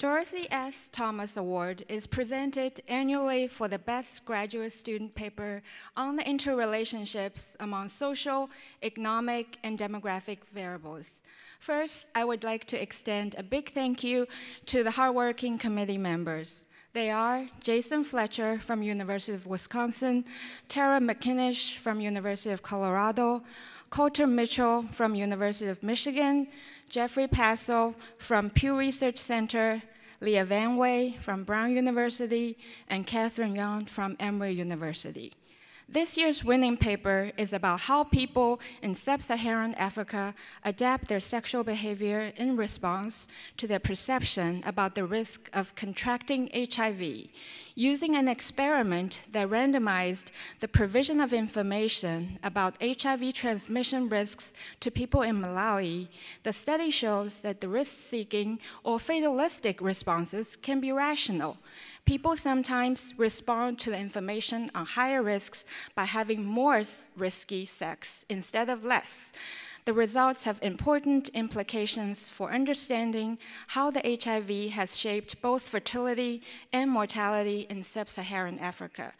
Dorothy S. Thomas Award is presented annually for the best graduate student paper on the interrelationships among social, economic, and demographic variables. First, I would like to extend a big thank you to the hardworking committee members. They are Jason Fletcher from University of Wisconsin, Tara McKinnish from University of Colorado, Coulter Mitchell from University of Michigan, Jeffrey Passo from Pew Research Center, Leah Van Way from Brown University, and Catherine Young from Emory University. This year's winning paper is about how people in sub-Saharan Africa adapt their sexual behavior in response to their perception about the risk of contracting HIV, using an experiment that randomized the provision of information about HIV transmission risks to people in Malawi. The study shows that the risk-seeking or fatalistic responses can be rational. People sometimes respond to the information on higher risks by having more risky sex instead of less. The results have important implications for understanding how the HIV has shaped both fertility and mortality in sub-Saharan Africa.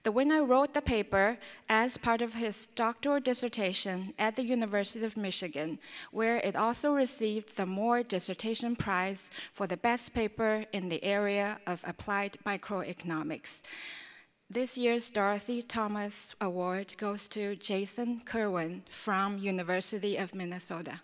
The winner wrote the paper as part of his doctoral dissertation at the University of Michigan, where it also received the Moore Dissertation Prize for the best paper in the area of applied microeconomics. This year's Dorothy Thomas Award goes to Jason Kerwin from University of Minnesota.